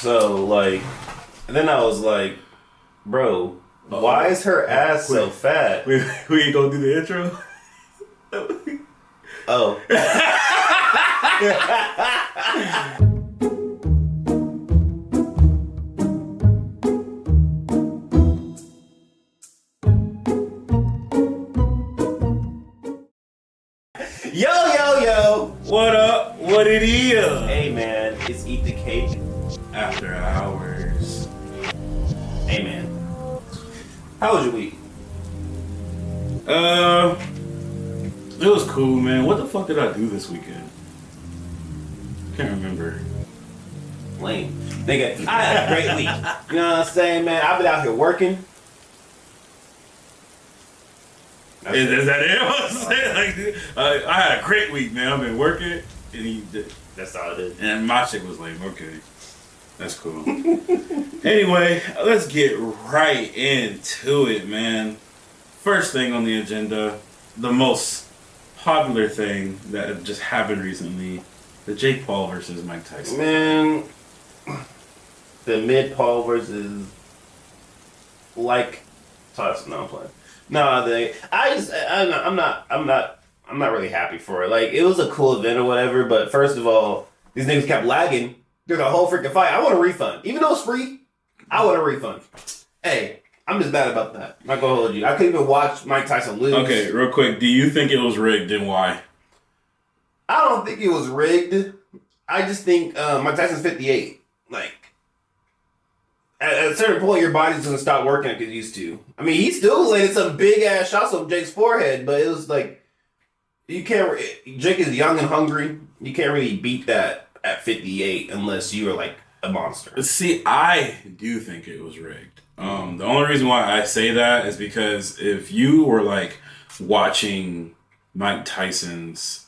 So, like, and then I was like, bro, why is her ass so fat? We ain't gonna do the intro? Oh. Yo. What up? What it is? Hey, man, it's Eat the Cake. After hours. Hey, man. How was your week? It was cool, man. What the fuck did I do this weekend? Can't remember. Lame. Nigga, I had a great week. You know what I'm saying, man? I've been out here working. Is that it? I was saying, like, I had a great week, man. I've been working, and That's all it is. and my chick was like, okay, that's cool. Anyway, let's get right into it, man. First thing on the agenda, the most popular thing that just happened recently, the Jake Paul versus Mike Tyson. Man, the mid Paul versus like Tyson. No, I'm playing. No, I'm not really happy for it. Like, it was a cool event or whatever, but first of all, these niggas kept lagging through the whole freaking fight. I want a refund. Even though it's free, I want a refund. Hey, I'm just bad about that. I'm not gonna hold you. I couldn't even watch Mike Tyson lose. Okay, real quick, do you think it was rigged and why? I don't think it was rigged. I just think Mike Tyson's 58. Like, at a certain point, your body's gonna stop working like it used to. I mean, he still landed some big ass shots on Jake's forehead, but it was like, you can't. Jake is young and hungry. You can't really beat that at 58 unless you are like a monster. See, I do think it was rigged. The only reason why I say that is because if you were like watching Mike Tyson's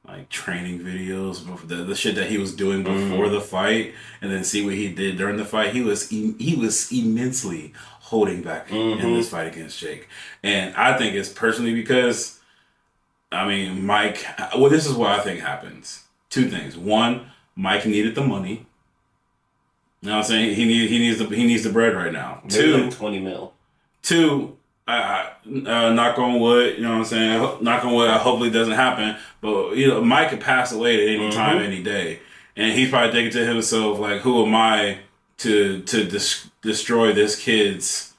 like training videos, the shit that he was doing before the fight, and then see what he did during the fight, he was immensely holding back in this fight against Jake. And I think it's personally because, I mean, Mike. Well, this is what I think happens. Two things. One, Mike needed the money. You know what I'm saying? He needs the bread right now. Maybe like 20 mil. Two, knock on wood, you know what I'm saying? Knock on wood, hopefully it doesn't happen. But, you know, Mike could pass away at any time, any day. And he's probably thinking to himself, like, who am I to destroy this kid's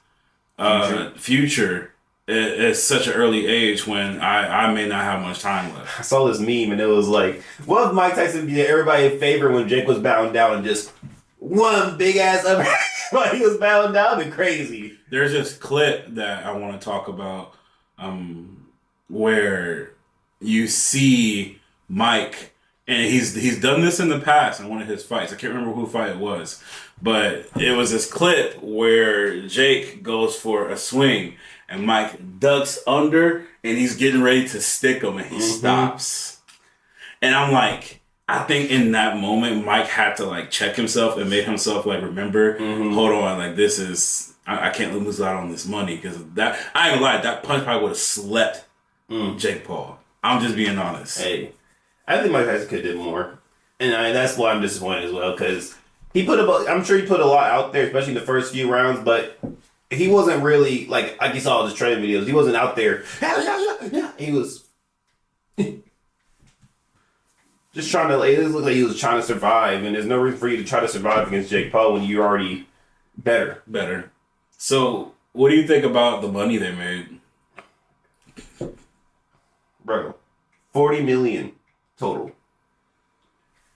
future at such an early age when I may not have much time left? I saw this meme and it was like, what if Mike Tyson did everybody a favor when Jake was bound down and just one big ass up while he was bound down? It'd be crazy. There's this clip that I want to talk about where you see Mike, and he's done this in the past in one of his fights. I can't remember who fight it was, but it was this clip where Jake goes for a swing and Mike ducks under and he's getting ready to stick him and he stops. And I'm like, I think in that moment, Mike had to like check himself and make himself like remember, hold on, like this is, I can't lose out on this money, because that, I ain't gonna lie, that punch probably would have slept Jake Paul. I'm just being honest. Hey, I think Mike Tyson could have did more, and that's why I'm disappointed as well, because I'm sure he put a lot out there, especially in the first few rounds, but he wasn't really like you saw in his training videos. He wasn't out there. He was just trying to. It looked like he was trying to survive, and there's no reason for you to try to survive against Jake Paul when you're already better. So, what do you think about the money they made? Bro, $40 million total.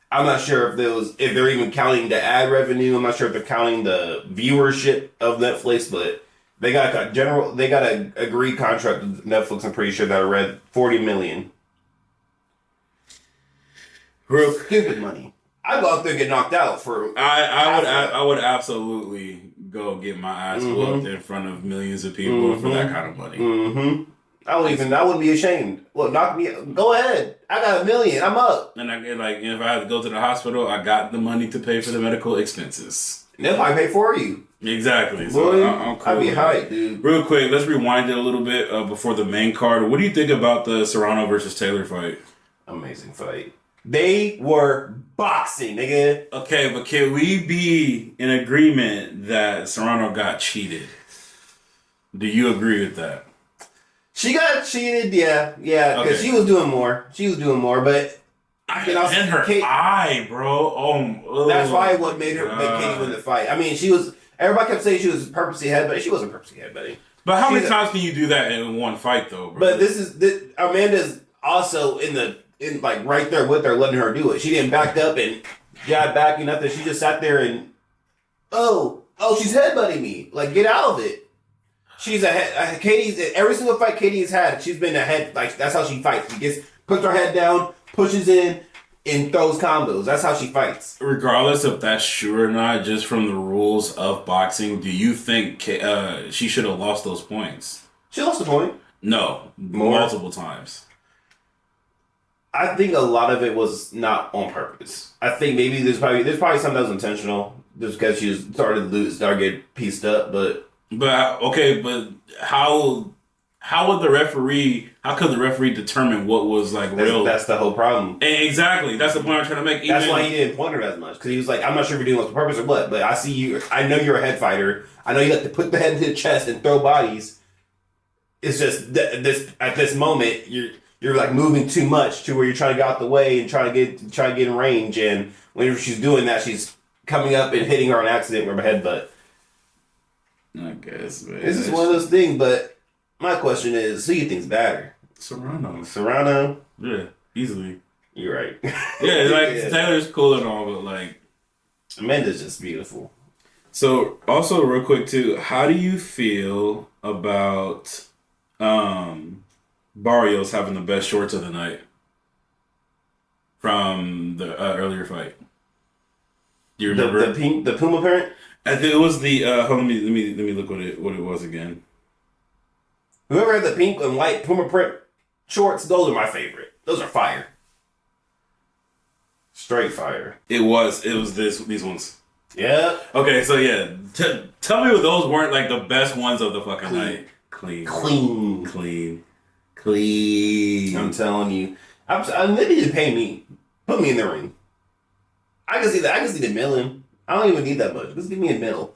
I'm not sure if they're even counting the ad revenue. I'm not sure if they're counting the viewership of Netflix, but they got an agreed contract with Netflix. I'm pretty sure that I read $40 million. Real stupid money. I'd go out there and get knocked out for. I would absolutely go get my ass whooped in front of millions of people for that kind of money. I wouldn't be ashamed. Look, knock me. Go ahead. I got $1 million. I'm up. And if I had to go to the hospital, I got the money to pay for the medical expenses. And they'll probably pay for you. Exactly. So boy, I'm cool. I'd be hyped, dude. Real quick, let's rewind it a little bit before the main card. What do you think about the Serrano versus Taylor fight? Amazing fight. They were boxing, nigga. Okay, but can we be in agreement that Serrano got cheated? Do you agree with that? She got cheated, yeah, because she was doing more. But and her eye, bro. That's probably what made Katie win the fight. I mean, everybody kept saying she was purposely headbutting. She wasn't purposely headbutting. But how many times can you do that in one fight, though, bro? But Amanda's also in right there with her, letting her do it. She didn't back up and jab back and nothing. She just sat there and she's headbutting me. Like, get out of it. She's Katie's every single fight Katie has had. She's been ahead. Like, that's how she fights. She puts her head down, pushes in, and throws combos. That's how she fights. Regardless if that's true or not, just from the rules of boxing, do you think she should have lost those points? She lost the point. No, multiple times. I think a lot of it was not on purpose. I think maybe there's probably something that was intentional, just because she started to get pieced up. But how would the referee? How could the referee determine what was like real? That's the whole problem. Exactly. That's the point I'm trying to make. That's why he didn't point her as much, because he was like, "I'm not sure if you're doing this on purpose or what, but I see you. I know you're a head fighter. I know you like to put the head into the chest and throw bodies. It's just at this moment you're like moving too much to where you're trying to get out the way and try to get in range. And whenever she's doing that, she's coming up and hitting her on accident with her headbutt. I guess, man. This is one of those things, but my question is, who do you think's better? Serrano? Yeah, easily. You're right. Yeah, Taylor's cool and all, but like... Amanda's just beautiful. So, also real quick too, how do you feel about Barrios having the best shorts of the night from the earlier fight? Do you remember? The Puma parent? I think it was the let me look what it was again. Whoever had the pink and white Puma print shorts, those are my favorite. Those are fire. Straight fire. It was these ones. Yeah. Okay, so yeah, tell me if those weren't like the best ones of the fucking night. Clean. I'm telling you, they need to pay me. Put me in the ring. I can see that. I can see the million. I don't even need that much. Just give me a middle.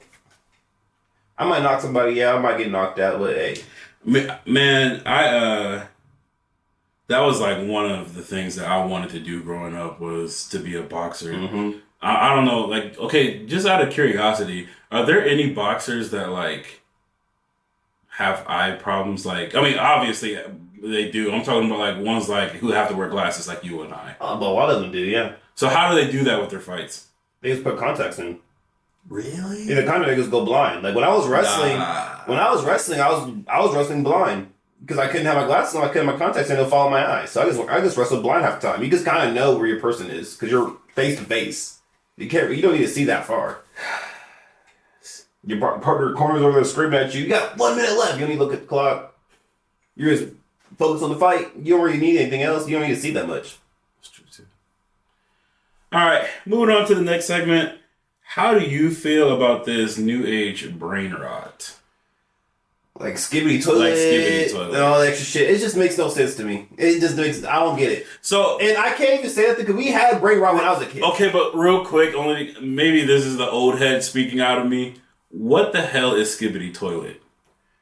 I might knock somebody out. I might get knocked out, but hey. Man, that was like one of the things that I wanted to do growing up, was to be a boxer. Mm-hmm. I don't know, like, okay, just out of curiosity, are there any boxers that like have eye problems? Like, I mean, obviously they do. I'm talking about like ones like who have to wear glasses, like you and I. But a lot of them do, yeah. So how do they do that with their fights? They just put contacts in. Really? Yeah, the contact just go blind. Like when I was wrestling, I was wrestling blind because I couldn't have my glasses on. I couldn't have my contacts in. It'll follow my eyes. So I just wrestled blind half the time. You just kind of know where your person is because you're face to face. You don't need to see that far. Your partner corners over there screaming at you. You got 1 minute left. You don't need to look at the clock. You're just focused on the fight. You don't really need anything else. You don't need to see that much. That's true too. All right, moving on to the next segment. How do you feel about this new age brain rot? Like skibbity toilet. And all that extra shit. It just makes no sense to me. I don't get it. So, and I can't even say that because we had brain rot when I was a kid. Okay, but real quick, maybe this is the old head speaking out of me. What the hell is skibbity toilet?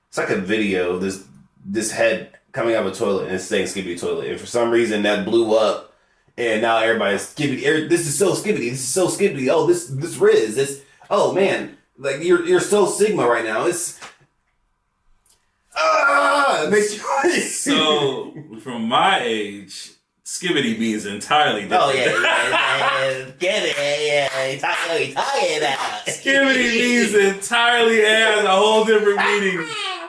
It's like a video. This head coming out of a toilet and it's saying skibbity toilet. And for some reason that blew up. And now everybody's skibbity. This is so skibbity. This is so skibbity. Oh, this Riz. This. Oh man, like you're so Sigma right now. It's. It makes you. So from my age, skibbity means entirely different. Oh yeah. Get it? Yeah. What are you talking about? Skibbity means entirely. It has a whole different meaning.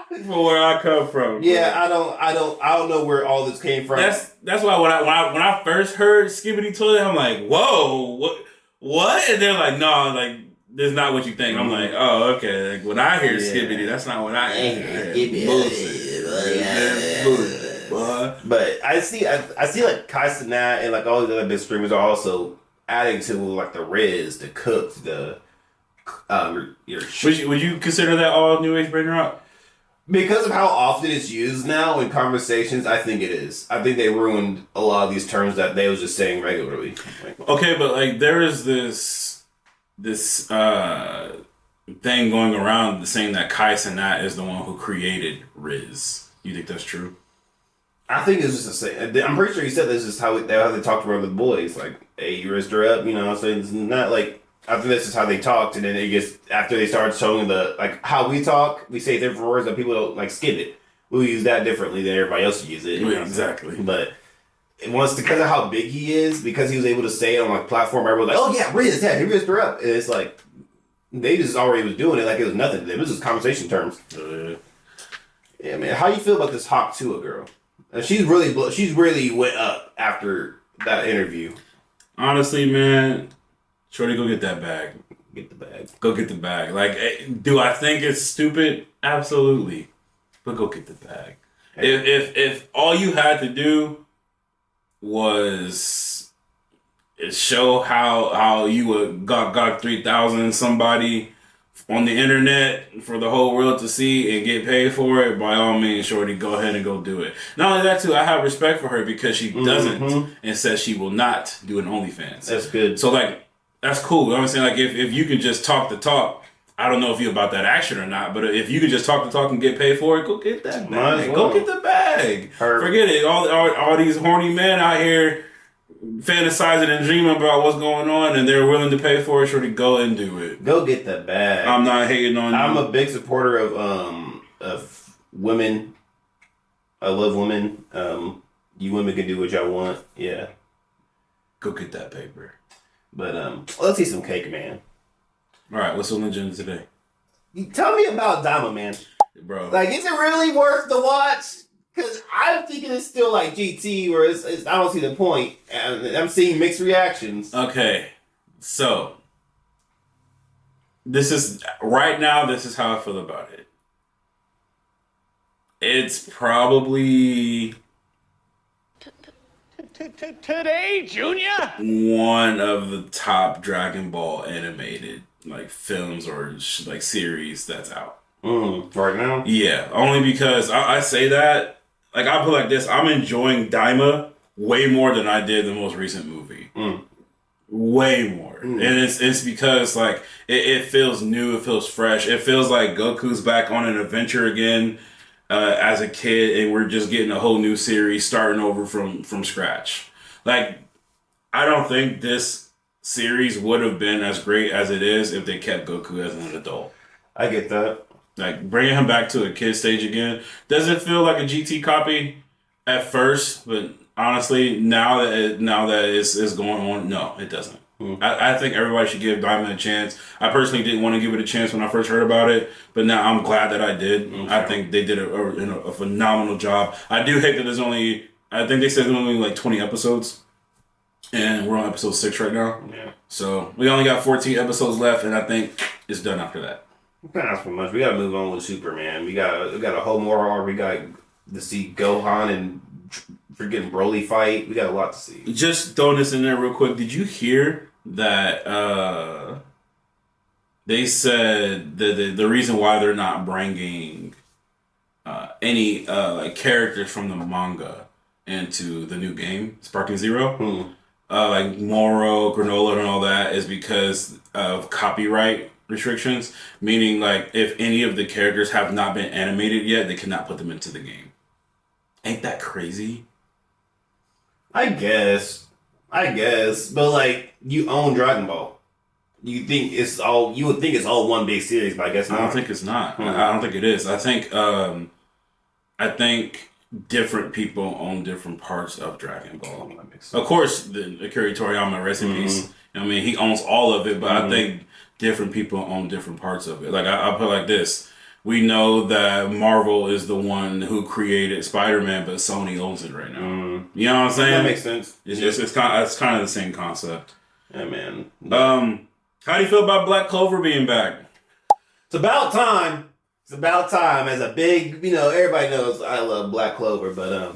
From where I come from. Yeah, I don't know where all this came from. That's why when I first heard skibbity toilet, I'm like, whoa, what? And they're like, no, like that's not what you think. I'm like, oh, okay. Like when I hear skibbity, that's not what I hear. But I see like Kai Cenat and like all these other big streamers are also adding to like the Riz, the Cook, the your. Would you consider that all new age brain rot? Because of how often it's used now in conversations, I think it is. I think they ruined a lot of these terms that they was just saying regularly. Okay, but like there is this thing going around saying that Kai Cenat is the one who created Riz. You think that's true? I think it's just the same. I'm pretty sure he said this is how they talked around the boys. Like, hey, you rizzed her up, you know what I'm saying? It's not like, I think this is how they talked, and then it gets, after they started showing how we talk, we say different words that people don't, like, skip it. We'll use that differently than everybody else uses it. Yeah, exactly. But once, because of how big he is, because he was able to say it on, like, platform, everyone's like, oh, yeah, Riz, yeah, he rizzed her up. And it's like, they just already was doing it like it was nothing to them. It was just conversation terms. Yeah, man. How you feel about this Hawk Tua girl? She's really went up after that interview. Honestly, man, shorty, go get that bag. Get the bag. Go get the bag. Like, do I think it's stupid? Absolutely. But go get the bag. If all you had to do was show how you would got 3,000 somebody on the internet for the whole world to see and get paid for it, by all means, shorty, go ahead and go do it. Not only that, too, I have respect for her because she doesn't and says she will not do an OnlyFans. That's good. So, like, that's cool. You know what I'm saying? Like, if you can just talk the talk, I don't know if you're about that action or not, but if you can just talk the talk and get paid for it, go get that bag. Well. Go get the bag. Forget it. All these horny men out here fantasizing and dreaming about what's going on, and they're willing to pay for it. Sure, to go and do it. Go get the bag. I'm not hating on you. I'm a big supporter of women. I love women. You women can do what y'all want. Yeah. Go get that paper. But let's eat some cake, man. All right, what's on the agenda today? Tell me about Dama, man. Bro, like, is it really worth the watch? Because I'm thinking it's still like GT, where it's I don't see the point. And I'm seeing mixed reactions. Okay, so this is how I feel about it. It's probably today, Junior, one of the top Dragon Ball animated like films or like series that's out. Right now? Yeah, only because I say that. Like, I put like this, I'm enjoying Daima way more than I did the most recent movie. Way more. And it's because, like, it feels new, it feels fresh. It feels like Goku's back on an adventure again as a kid, and we're just getting a whole new series starting over from scratch. Like, I don't think this series would have been as great as it is if they kept Goku as an adult. I get that. Like, bringing him back to a kid stage again doesn't feel like a GT copy at first, but honestly, now that it's going on, no, it doesn't. I think everybody should give Diamond a chance. I personally didn't want to give it a chance when I first heard about it, but now I'm glad that I did. I think they did a phenomenal job. I do hate that I think they said there's only like 20 episodes, and we're on episode 6 right now. Yeah. So we only got 14 episodes left, and I think it's done after that. We can't ask for much. We gotta move on with Superman. We got a whole more arc. We got to see Gohan and freaking Broly fight. We got a lot to see. Just throwing this in there real quick. Did you hear that they said the reason why they're not bringing any like characters from the manga into the new game, Sparking Zero, like Moro, Granola, and all that, is because of copyright restrictions, meaning like if any of the characters have not been animated yet, they cannot put them into the game. Ain't that crazy? I guess, but like, you own Dragon Ball. You would think it's all one big series, but I guess not. I don't think it's not. I don't think it is. I think different people own different parts of Dragon Ball. Of course, the Akira Toriyama, rest in peace. I mean, he owns all of it, but I think different people own different parts of it. Like, I'll put it like this. We know that Marvel is the one who created Spider-Man, but Sony owns it right now. You know what I'm saying? That makes sense. It's kind of the same concept. Yeah, man. How do you feel about Black Clover being back? It's about time. It's about time. As a big, everybody knows I love Black Clover, but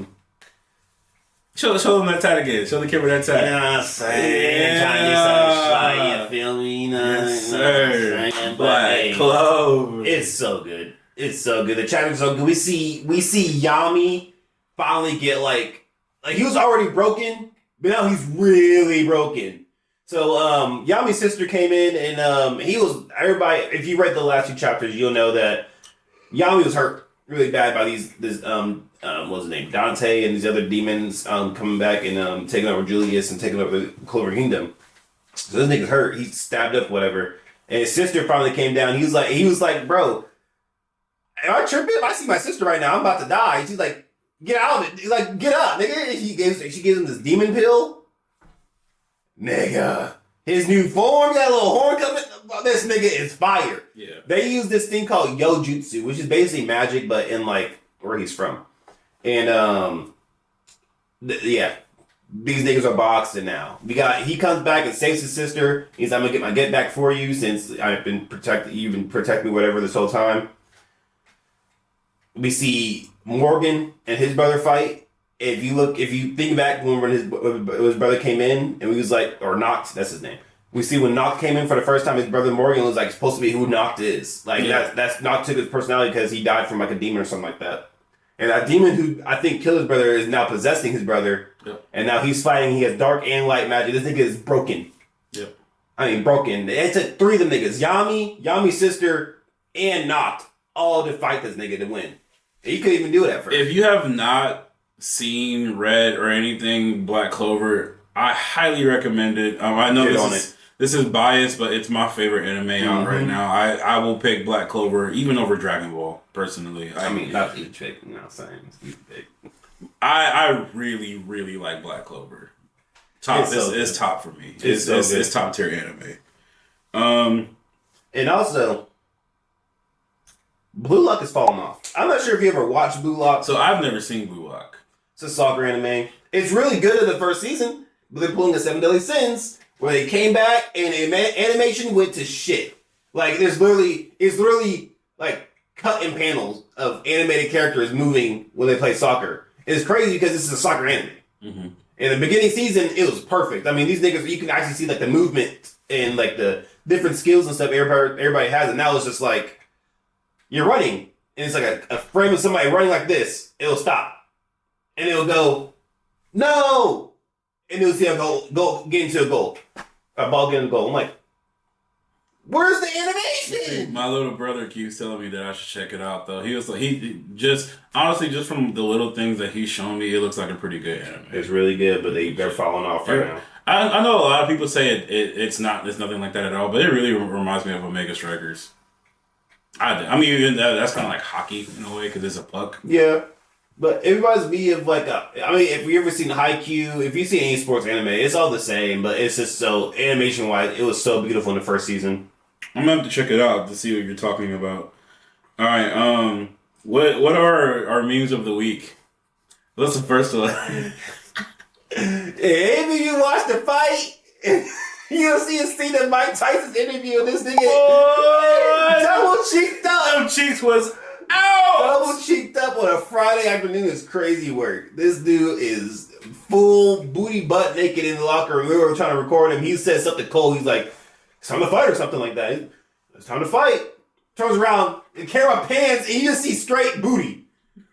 Show them that tat again. Show the camera that tat. You know what I'm saying? Trying to get something shy, you feel me? Yes, sir. Black Clover. It's so good. It's so good. The chapter's so good. We see Yami finally get like he was already broken, but now he's really broken. So Yami's sister came in and he was everybody. If you read the last 2 chapters, you'll know that Yami was hurt really bad by this what's his name, Dante and these other demons coming back and taking over Julius and taking over the Clover Kingdom. So this nigga's hurt. He's stabbed up, whatever. And his sister finally came down. He was like, bro, am I tripping? If I see my sister right now, I'm about to die. She's like, get out of it. He's like, get up, nigga. And she gives him this demon pill. Nigga. His new form, that little horn coming. This nigga is fire. Yeah. They use this thing called Yojutsu, which is basically magic, but in like where he's from. And yeah. These niggas are boxing now. He comes back and saves his sister. He's like, I'm gonna get my get back for you since I've been protected. You've been protecting me, whatever, this whole time. We see Morgan and his brother fight. If you think back when his brother came in and we was like, or Noct, that's his name. We see when Noct came in for the first time, his brother Morgan was like supposed to be who Noct is. Like that's Noct took his personality because he died from like a demon or something like that. And that demon who I think killed his brother is now possessing his brother. Yep. And now he's fighting. He has dark and light magic. This nigga is broken. Yep. I mean, broken. It took 3 of them niggas. Yami's sister, and Noct all to fight this nigga to win. And he couldn't even do it at first. If you have not seen, read, or anything Black Clover, I highly recommend it. I know this is biased, but it's my favorite anime out right now. I will pick Black Clover even over Dragon Ball, personally. I mean, not each pick. I'm not saying it's each pick. I really, really like Black Clover. It's top for me. It's top tier anime. And also, Blue Lock is falling off. I'm not sure if you ever watched Blue Lock. So I've never seen Blue Lock. It's a soccer anime. It's really good in the first season, but they're pulling the 7 Deadly Sins, where they came back and animation went to shit. Like it's literally like cut in panels of animated characters moving when they play soccer. It's crazy because this is a soccer anime. Mm-hmm. In the beginning season, it was perfect. I mean, these niggas, you can actually see like the movement and like the different skills and stuff everybody has. And now it's just like, you're running. And it's like a frame of somebody running like this. It'll stop. And it'll go, no! And you'll see a goal get into a goal. A ball get in a goal. I'm like, where's the animation? My little brother keeps telling me that I should check it out, though. He was like, just from the little things that he's shown me, it looks like a pretty good anime. It's really good, but they're falling off right now. I know a lot of people say it's nothing like that at all, but it really reminds me of Omega Strikers. I mean, that's kind of like hockey in a way because it's a puck. Yeah. But it reminds me of like if you ever seen Haikyuu, if you see any sports anime, it's all the same, but it's just so, animation wise, it was so beautiful in the first season. I'm gonna have to check it out to see what you're talking about. Alright, what are our memes of the week? What's the first one? If you watch the fight, you'll see a scene of Mike Tyson's interview and this nigga double cheeked up. Them cheeks was out! Double cheeked up on a Friday afternoon is crazy work. This dude is full booty butt naked in the locker room. We were trying to record him. He said something cold. He's like, it's time to fight or something like that. It's time to fight. Turns around, the camera pans, and you just see straight booty.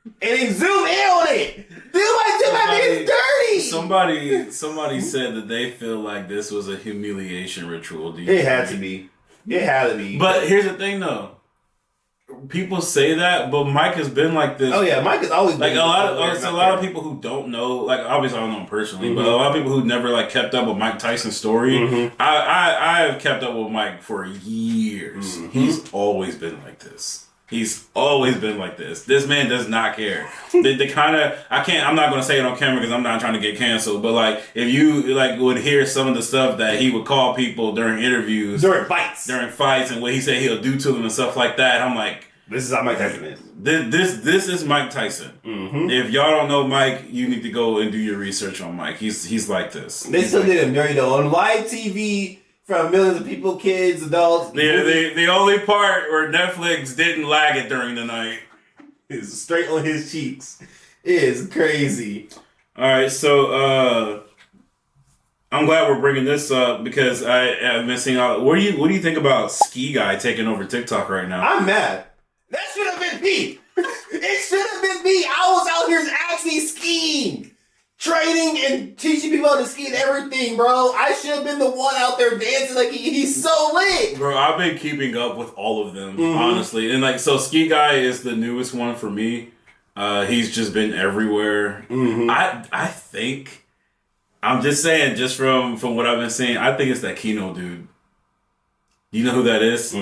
And they zoom in on it. Dude, my nigga's dirty. Somebody said that they feel like this was a humiliation ritual. It had to be. But here's the thing, though. People say that, but Mike has been like this. Oh yeah, Mike has always been like a lot of people who don't know. Like obviously, I don't know him personally, but a lot of people who never like kept up with Mike Tyson's story. I have kept up with Mike for years. He's always been like this. This man does not care. They kind of, I'm not going to say it on camera because I'm not trying to get canceled, but like, if you like would hear some of the stuff that he would call people during interviews. During fights and what he said he'll do to them and stuff like that, I'm like, this is how Mike Tyson is. This is Mike Tyson. If y'all don't know Mike, you need to go and do your research on Mike. He's like this. They still did him dirty though. On live TV, from millions of people, kids, adults. The only part where Netflix didn't lag it during the night is straight on his cheeks. It is crazy. All right, so I'm glad we're bringing this up because I've been seeing all. What do you think about Ski Guy taking over TikTok right now? I'm mad. That should have been me. It should have been me. I was out here actually skiing, training and teaching people how to ski and everything, bro. I should have been the one out there dancing like he's so lit. Bro, I've been keeping up with all of them, honestly. And like, so Ski Guy is the newest one for me. He's just been everywhere. I think, I'm just saying, just from what I've been seeing, I think it's that Kino dude. You know who that is?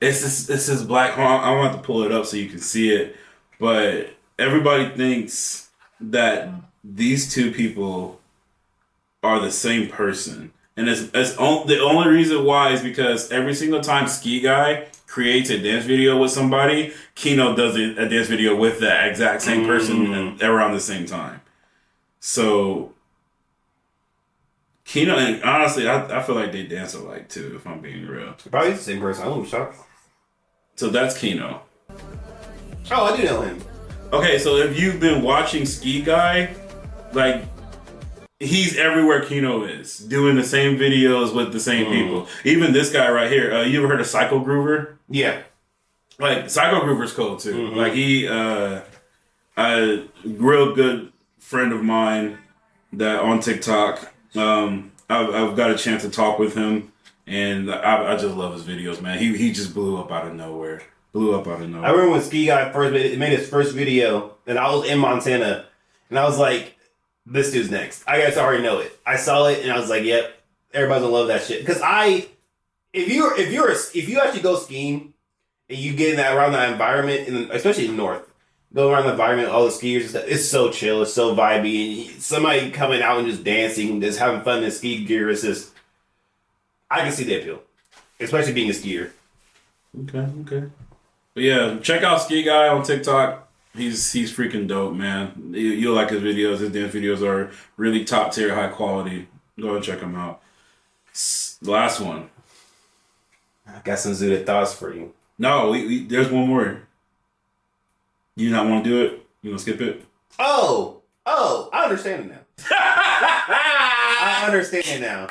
It's this black. I'm about to pull it up so you can see it. But everybody thinks that these two people are the same person. And the only reason why is because every single time Ski Guy creates a dance video with somebody, Kino does a dance video with that exact same person around the same time. So Kino, and honestly, I feel like they dance alike too, if I'm being real. Probably the same person. I won't be shocked. So that's Kino. Oh, I do know him. Okay, so if you've been watching Ski Guy, like, he's everywhere Kino is, doing the same videos with the same people. Even this guy right here, you ever heard of Psycho Groover? Yeah. Like, Psycho Groover's cool too. Like, he, a real good friend of mine that on TikTok, I've got a chance to talk with him, and I just love his videos, man. He just blew up out of nowhere. I remember when Ski Guy made his first video, and I was in Montana, and I was like, this dude's next. I guess I already know it. I saw it, and I was like, yep, everybody's gonna love that shit. Because if you actually go skiing, and you get in around that environment, especially in the north, go around the environment, all the skiers and stuff, it's so chill, it's so vibey, and somebody coming out and just dancing, just having fun in ski gear, it's just, I can see the appeal. Especially being a skier. Okay. But yeah, check out Ski Guy on TikTok. He's freaking dope, man. You'll like his videos. His dance videos are really top tier, high quality. Go and check them out. The last one. I got some zooted thoughts for you. No, there's one more. You not want to do it? You want to skip it? Oh, I understand it now. I understand it now.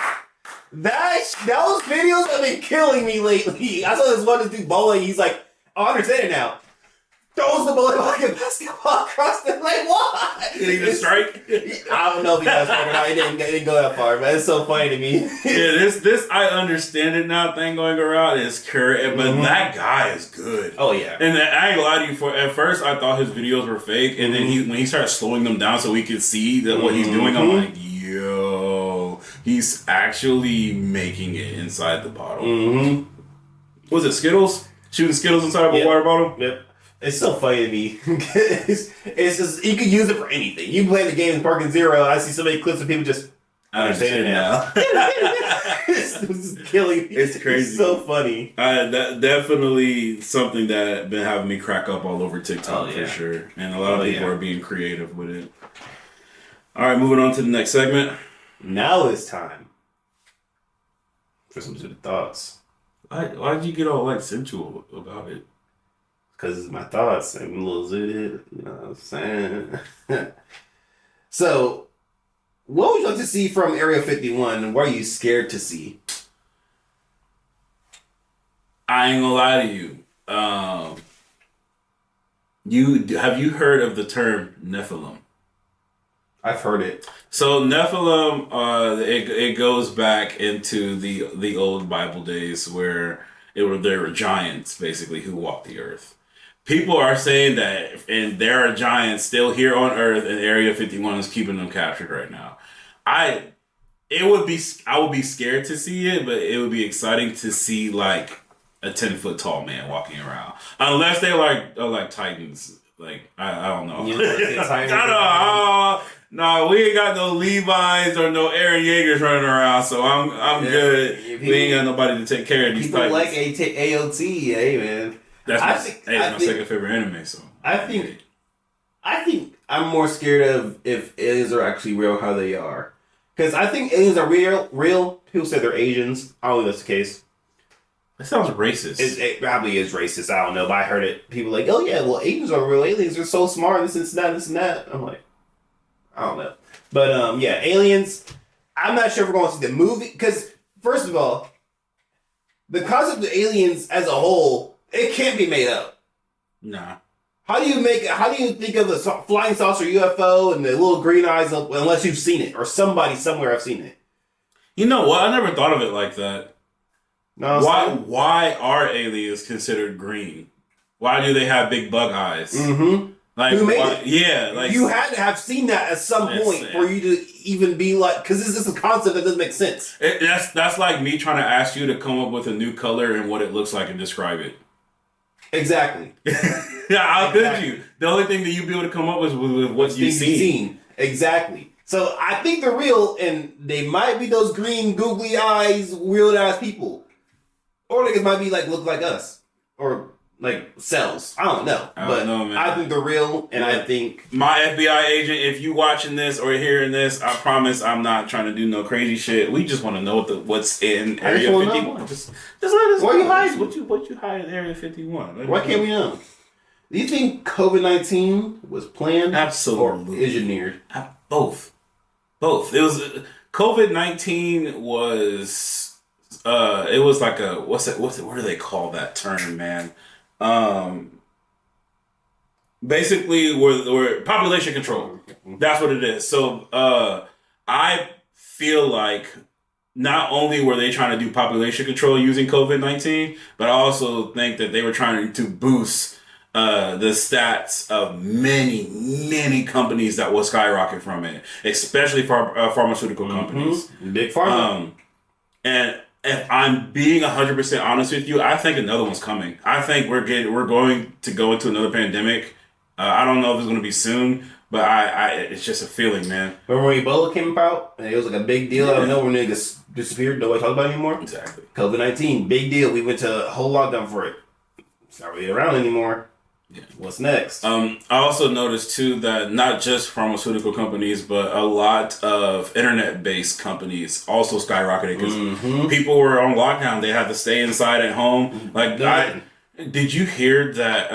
Those videos have been killing me lately. I saw this one dude bowling. He's like, oh, I understand it now. Throws the bowling ball like a basketball across the like what? Did he just strike? I don't know if he got a strike or not. It didn't go that far, but it's so funny to me. Yeah, this I understand it now thing going around is current, but that guy is good. Oh yeah. And I ain't gonna lie to you. At first I thought his videos were fake, and then when he started slowing them down so we could see that what he's doing, I'm like, yo, he's actually making it inside the bottle. Was it Skittles? Shooting Skittles inside of a water bottle? Yep. It's so funny to me. it's just, you can use it for anything. You play the game in Parking Zero, I see so many clips of people just, I understand it now. It's killing me. It's crazy. It's so funny. That definitely something that been having me crack up all over TikTok for sure. And a lot of people are being creative with it. All right, moving on to the next segment. Now it's time for some zooted thoughts. Why did you get all like sensual about it? Because it's my thoughts. I'm a little zooted. You know what I'm saying? So, what would you like to see from Area 51 and what are you scared to see? I ain't gonna lie to you. Have you heard of the term Nephilim? I've heard it. So Nephilim, it goes back into the old Bible days where there were giants basically who walked the earth. People are saying that, and there are giants still here on Earth, and Area 51 is keeping them captured right now. I would be scared to see it, but it would be exciting to see like a 10-foot tall man walking around, unless they like Titans. Like I don't know. No, we ain't got no Levi's or no Aaron Yeagers running around, so I'm good. People, we ain't got nobody to take care of these people Titans. Like AOT, hey man. That's my second favorite anime. So I think I'm more scared of if aliens are actually real, how they are. Because I think aliens are real. People say they're Asians. I don't think that's the case. That sounds racist. It probably is racist. I don't know, but I heard it. People like, oh yeah, well Asians are real aliens. They're so smart. This and that. I'm like, I don't know. But yeah, aliens. I'm not sure if we're going to see the movie. Because first of all, the concept of aliens as a whole, it can't be made up. Nah. How do you think of the flying saucer UFO and the little green eyes unless you've seen it or somebody somewhere have seen it? You know what? I never thought of it like that. No, Why are aliens considered green? Why do they have big bug eyes? Mm-hmm. Like, who made it? Yeah, like you had to have seen that at some point for you to even be like, because this is a concept that doesn't make sense. That's like me trying to ask you to come up with a new color and what it looks like and describe it. Exactly. Yeah, how could you? The only thing that you'd be able to come up with what you've seen. Exactly. So I think they're real, and they might be those green, googly eyes, weird ass people, or they might be like look like us, or like cells. I don't know. I don't know, man. I think they're real, and I think my FBI agent, if you watching this or hearing this, I promise I'm not trying to do no crazy shit. We just want to know what's in Area 51. Just let us know. Why you hiding? What you hide in Area 51? Why can't we know? Do you think COVID-19 was planned? Absolutely. Or engineered? Both. It was COVID-19 was it was like a what do they call that term, man? Basically we're population control. That's what it is. So I feel like not only were they trying to do population control using COVID-19, but I also think that they were trying to boost the stats of many companies that will skyrocket from it, especially for pharmaceutical companies. Big pharma. And if I'm being 100% honest with you, I think another one's coming. I think we're going to go into another pandemic. I don't know if it's going to be soon, but it's just a feeling, man. Remember when Ebola came about? And it was like a big deal. I don't know when niggas disappeared. Nobody talks about it anymore. Exactly. COVID-19, big deal. We went to a whole lockdown for it. It's not really around anymore. Yeah. What's next? I also noticed too that not just pharmaceutical companies, but a lot of internet-based companies also skyrocketed because people were on lockdown. They had to stay inside at home. Like, did you hear that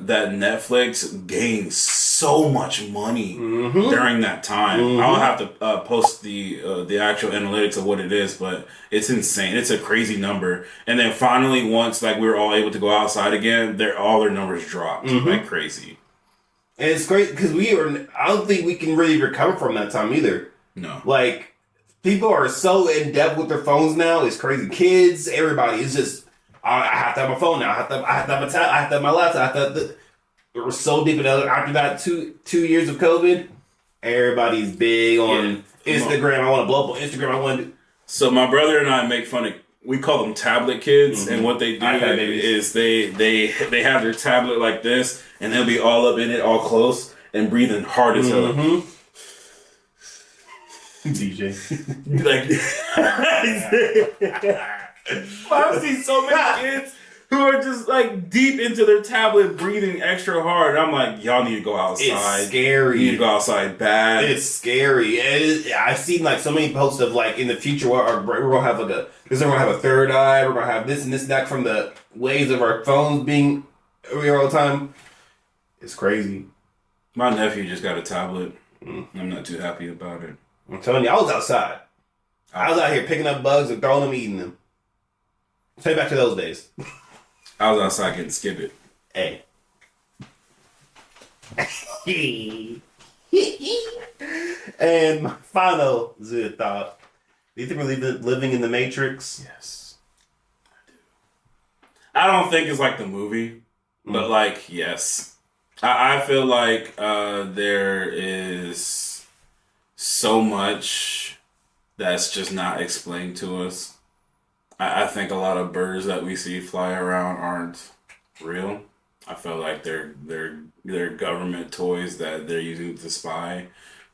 that Netflix gained so much money during that time? I'll have to post the actual analytics of what it is, but it's insane. It's a crazy number. And then finally, once like we were all able to go outside again, all their numbers dropped like crazy. And it's great because I don't think we can really recover from that time either. No, like people are so in depth with their phones now. It's crazy. Kids, everybody is just. I have to have my phone now. I have to have my tablet. I have to have my laptop. We're so deep in it. After that 2 years of COVID, everybody's big on Instagram. I want to blow up on Instagram. I want to. So my brother and I make fun of. We call them tablet kids, and what they do is they have their tablet like this, and they'll be all up in it, all close, and breathing hard as hell. DJ, I've seen so many kids who are just like deep into their tablet, breathing extra hard. And I'm like, y'all need to go outside. It's scary. You need to go outside bad. It's scary. I've seen like so many posts of like in the future we're gonna have like we're gonna have a third eye. We're gonna have this and this and that from the waves of our phones being here all the time. It's crazy. My nephew just got a tablet. I'm not too happy about it. I'm telling you, I was outside. I was out here picking up bugs and throwing them, eating them. Take back to those days. I was outside getting skibbit. Hey. And my final thought. Do you think we're living in the Matrix? Yes. I do. I don't think it's like the movie, but like, yes. I feel like there is so much that's just not explained to us. I think a lot of birds that we see fly around aren't real. I feel like they're government toys that they're using to spy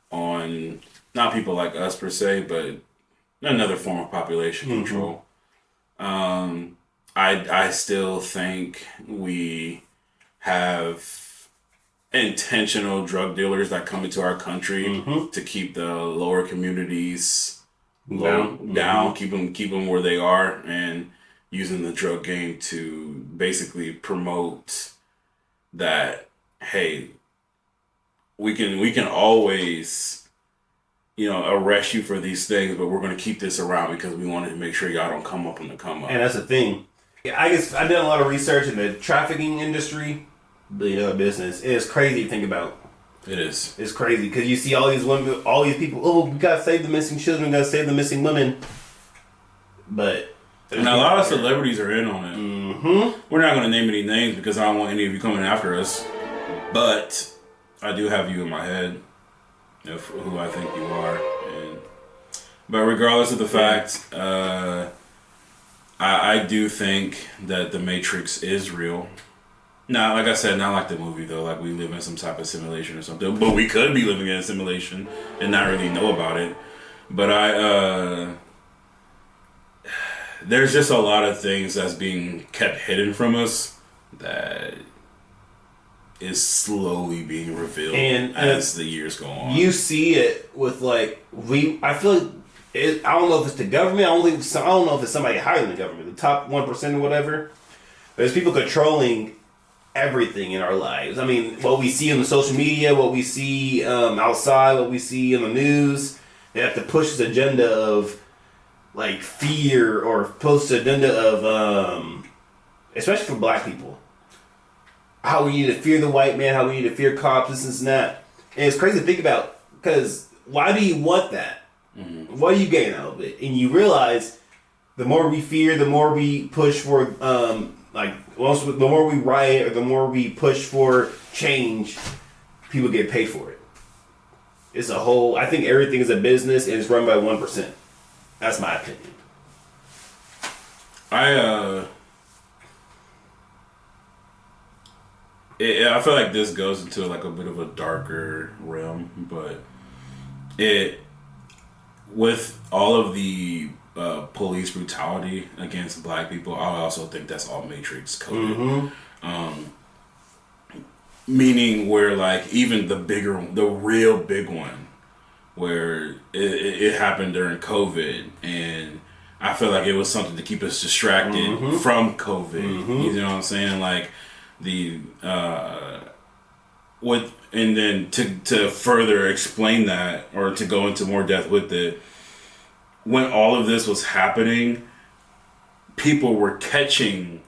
on not people like us per se, but another form of population control. I still think we have intentional drug dealers that come into our country to keep the lower communities down, keep them where they are, and using the drug game to basically promote that, hey, we can always, arrest you for these things, but we're going to keep this around because we want to make sure y'all don't come up on the come up. And that's the thing. I guess I did a lot of research in the trafficking industry. billion-dollar business. And it's crazy to think about. It is. It's crazy because you see all these women, all these people. Oh, we gotta save the missing children. We gotta save the missing women. But and a lot of celebrities are in on it. Mm-hmm. We're not going to name any names because I don't want any of you coming after us. But I do have you in my head of who I think you are. But regardless of the fact, I do think that the Matrix is real. Now, like I said, not like the movie though. Like we live in some type of simulation or something. But we could be living in a simulation and not really know about it. But there's just a lot of things that's being kept hidden from us that is slowly being revealed as the years go on. You see it with like I feel like I don't know if it's the government. I don't know if it's somebody higher than the government, the top 1% or whatever. There's people controlling everything in our lives. I mean, what we see on the social media, what we see outside, what we see in the news. They have to push this agenda of like fear or push the agenda of especially for black people. How we need to fear the white man, how we need to fear cops, this and that. And it's crazy to think about because why do you want that? Mm-hmm. What do you gain out of it? And you realize the more we fear, the more we push for the more we riot or the more we push for change, people get paid for it. It's a whole. I think everything is a business and it's run by 1%. That's my opinion. I feel like this goes into like a bit of a darker realm, but with all of the police brutality against black people, I also think that's all Matrix coded. Mm-hmm. Meaning where like even the real big one, where it happened during COVID, and I feel like it was something to keep us distracted mm-hmm. from COVID. Mm-hmm. You know what I'm saying? Like and then to further explain that or to go into more depth with it, when all of this was happening, people were catching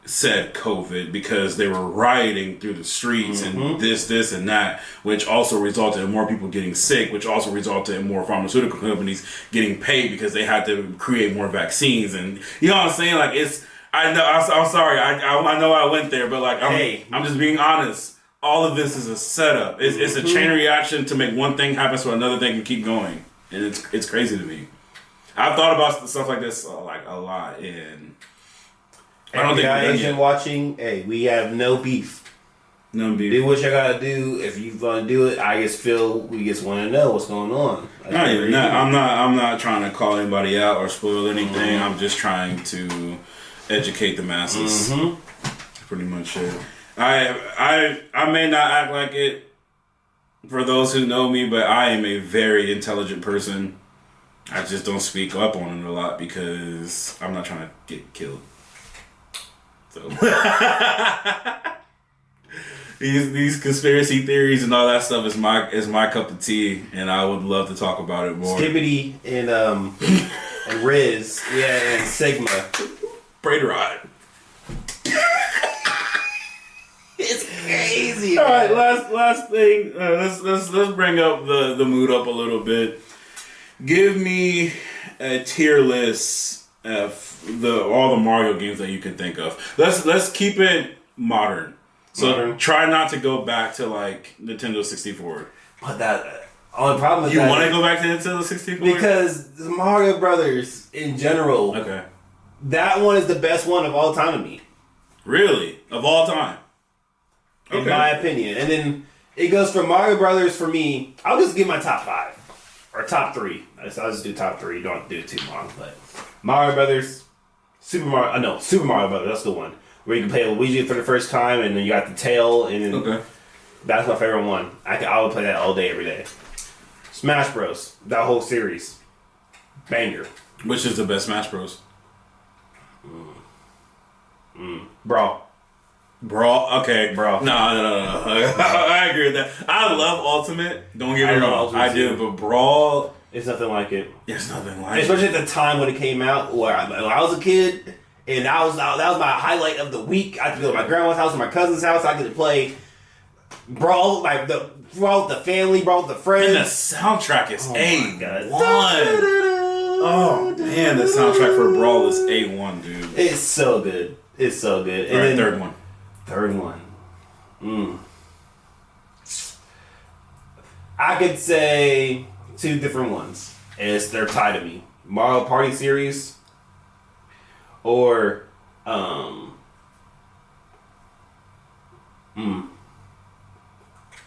said COVID because they were rioting through the streets mm-hmm. and this and that, which also resulted in more people getting sick, which also resulted in more pharmaceutical companies getting paid because they had to create more vaccines. And you know what I'm saying? Like I'm sorry, I know I went there, but like I'm just being honest. All of this is a setup. It's a chain reaction to make one thing happen so another thing can keep going, and it's crazy to me. I've thought about stuff like this like a lot, and I don't think Asian watching. Hey, we have no beef. No beef. Do what you gotta do. If you gonna do it, I just feel we just want to know what's going on. I'm not trying to call anybody out or spoil anything. Mm-hmm. I'm just trying to educate the masses. Mm-hmm. That's pretty much it. I may not act like it for those who know me, but I am a very intelligent person. I just don't speak up on it a lot because I'm not trying to get killed. So these conspiracy theories and all that stuff is my cup of tea, and I would love to talk about it more. Skibbity and Riz, yeah, and Sigma. Braid rod. It's crazy. All right, last thing. Let's bring up the mood up a little bit. Give me a tier list of all the Mario games that you can think of. Let's keep it modern. So try not to go back to like Nintendo 64. But that only problem is you want to go back to Nintendo 64 because the Mario Brothers in general. Okay. That one is the best one of all time to me. Really, of all time. In my opinion. And then it goes from Mario Brothers for me. I'll just give my top 5. Or top 3. I'll just do top 3. Don't have to do it too long. But Mario Brothers, Super Mario Brothers, that's the one. Where you can play Luigi for the first time and then you got the tail. And then that's my favorite one. I would play that all day, every day. Smash Bros. That whole series. Banger. Which is the best Smash Bros? Brawl. Okay. Brawl. No. I agree with that. I love Ultimate. Don't get me wrong. I do, but Brawl... It's nothing like it. It's nothing like Especially at the time when it came out. When I was a kid, And that was my highlight of the week. I had to go to my grandma's house and my cousin's house. I could play Brawl, like brawl with the family, brawl with the friends. And the soundtrack is A1. Oh man, the soundtrack for Brawl is A1, dude. It's so good. It's so good. And All right, then, third one. I could say two different ones. They're tied to me. Mario Party series or Oh,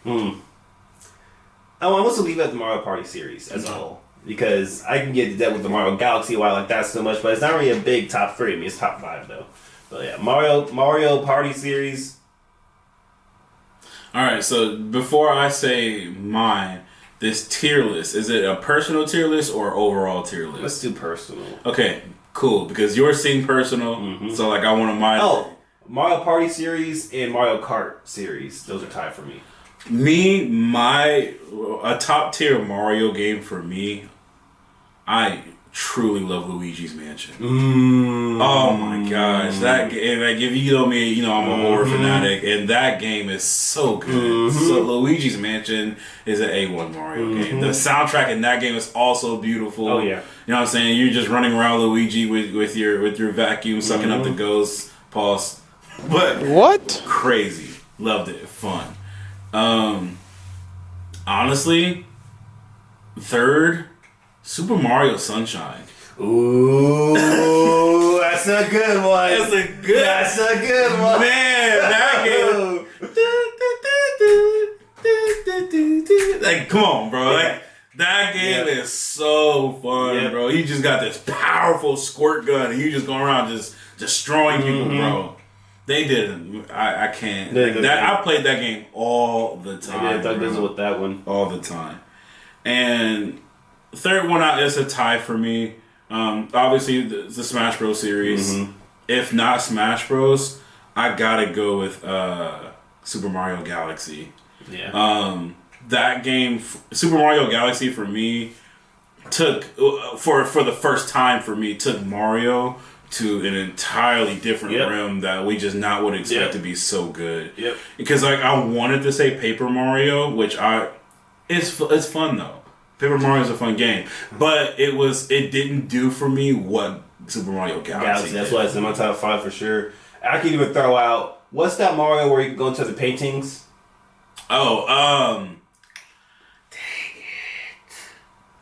I'm also leave it at the Mario Party series as a whole. Because I can get to that with the Mario Galaxy why I like that so much, but it's not really a big top 3. I mean, it's top 5 though. But yeah, Mario Party series. Alright, so before I say mine, this tier list, is it a personal tier list or overall tier list? Let's do personal. Okay, cool. Because yours seemed personal, so like I want to mine. Oh, Mario Party series and Mario Kart series. Those are tied for me. A top tier Mario game for me, I truly love Luigi's Mansion. Oh my gosh, that game! Like if you know me, I'm a horror fanatic, and that game is so good. So Luigi's Mansion is an A1 Mario game. The soundtrack in that game is also beautiful. Oh yeah, you know what I'm saying? You're just running around Luigi with your vacuum, sucking up the ghosts. Pause. But What? crazy, loved it, fun. Honestly, third, Super Mario Sunshine. Ooh, that's a good one. That's a good one. Man, that game. Like, come on, bro. Like, that game is so fun, bro. You just got this powerful squirt gun, and you just go around just destroying people, bro. They didn't. I can't. I played that game all the time. Yeah, Doug with that one all the time. And third one out is a tie for me. Obviously, the Smash Bros. Series. If not Smash Bros., I gotta go with Super Mario Galaxy. Yeah. That game, Super Mario Galaxy, for me, took for the first time for me took Mario to an entirely different realm that we just not would expect to be so good. Because like I wanted to say Paper Mario, which it's fun though. Paper Mario is a fun game, but it didn't do for me what Super Mario Galaxy That's why it's in my top 5 for sure. I could even throw out, what's that Mario where you can go into the paintings? Oh, dang it!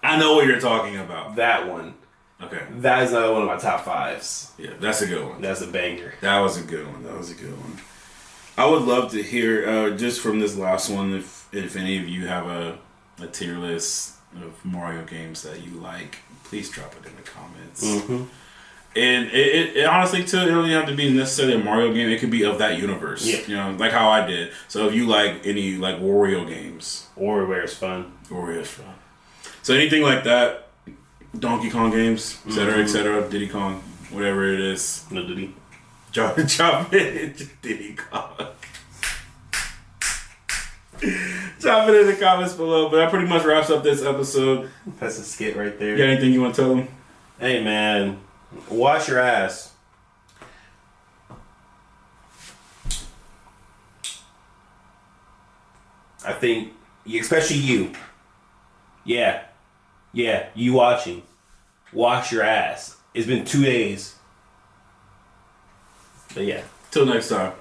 I know what you're talking about. That one. Okay. That is another one of my top 5s. Yeah, that's a good one. That's a banger. That was a good one. I would love to hear just from this last one if any of you have a tier list of Mario games that you like, please drop it in the comments. And it honestly too, it don't even have to be necessarily a Mario game. It could be of that universe. Like how I did. So if you like any like Wario games, WarioWare's fun. So anything like that. Donkey Kong games, etc., Diddy Kong, whatever it is. No Diddy. Drop it, Diddy Kong. Drop it in the comments below. But that pretty much wraps up this episode. That's a skit right there. You got anything you want to tell them? Hey man, wash your ass. I think, especially you. Yeah, you watching. Wash your ass. It's been 2 days. But yeah. Till next time.